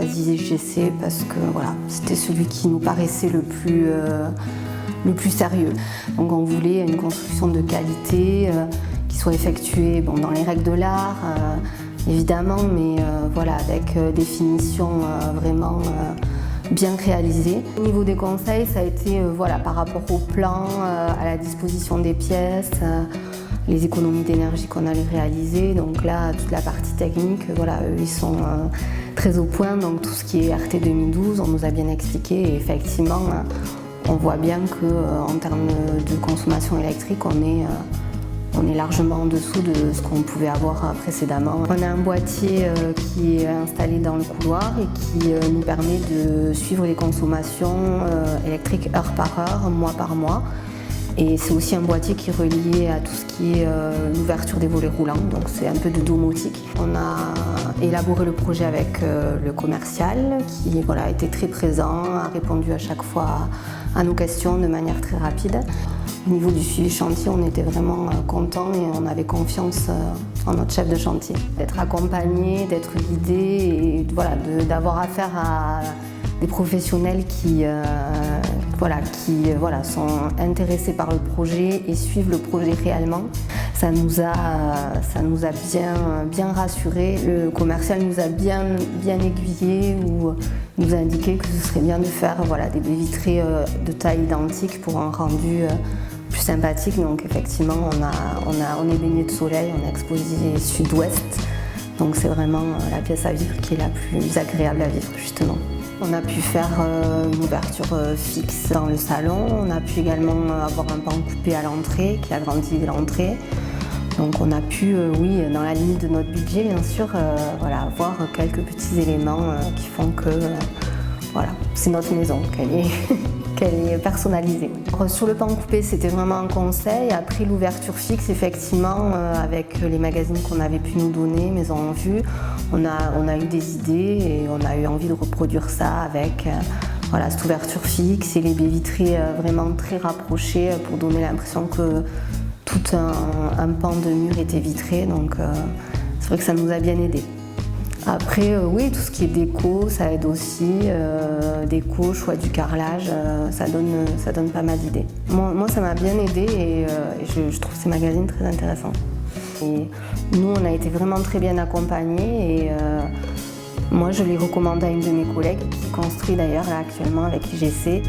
choisi IGC parce que voilà, c'était celui qui nous paraissait le plus sérieux. Donc on voulait une construction de qualité qui soit effectuée dans les règles de l'art, évidemment, mais voilà, avec des finitions vraiment bien réalisées. Au niveau des conseils, ça a été voilà, par rapport au plan, à la disposition des pièces, les économies d'énergie qu'on allait réaliser. Donc là, toute la partie technique, voilà, eux, ils sont très au point. Donc tout ce qui est RT 2012, on nous a bien expliqué. Et effectivement, on voit bien qu'en termes de consommation électrique, on est largement en dessous de ce qu'on pouvait avoir précédemment. On a un boîtier qui est installé dans le couloir et qui nous permet de suivre les consommations électriques heure par heure, mois par mois. Et c'est aussi un boîtier qui est relié à tout ce qui est l'ouverture des volets roulants, donc c'est un peu de domotique. On a élaboré le projet avec le commercial qui voilà, a été très présent, a répondu à chaque fois à nos questions de manière très rapide. Au niveau du suivi chantier, on était vraiment contents et on avait confiance en notre chef de chantier. D'être accompagné, d'être guidé et voilà, d'avoir affaire à des professionnels qui sont intéressés par le projet et suivent le projet réellement. Ça nous a bien rassurés. Le commercial nous a bien aiguillés ou nous a indiqué que ce serait bien de faire des baies vitrées de taille identique pour un rendu plus sympathique. Donc effectivement, on est baigné de soleil, on est exposé sud-ouest. Donc c'est vraiment la pièce à vivre qui est la plus agréable à vivre justement. On a pu faire une ouverture fixe dans le salon. On a pu également avoir un pan coupé à l'entrée qui agrandit l'entrée. Donc on a pu, oui, dans la limite de notre budget, bien sûr, avoir quelques petits éléments qui font que c'est notre maison, qu'elle est personnalisée. Alors, sur le pan coupé, c'était vraiment un conseil. Après l'ouverture fixe, effectivement, avec les magazines qu'on avait pu nous donner, Maison en Vue, on a eu des idées et on a eu envie de reproduire ça avec cette ouverture fixe et les baies vitrées vraiment très rapprochées pour donner l'impression que tout un pan de mur était vitré. Donc c'est vrai que ça nous a bien aidé. Après, oui, tout ce qui est déco, ça aide aussi. Déco, choix du carrelage, ça donne pas mal d'idées. Moi, ça m'a bien aidé et je trouve ces magazines très intéressants. Et nous, on a été vraiment très bien accompagnés et moi, je les recommande à une de mes collègues qui construit d'ailleurs là, actuellement avec IGC.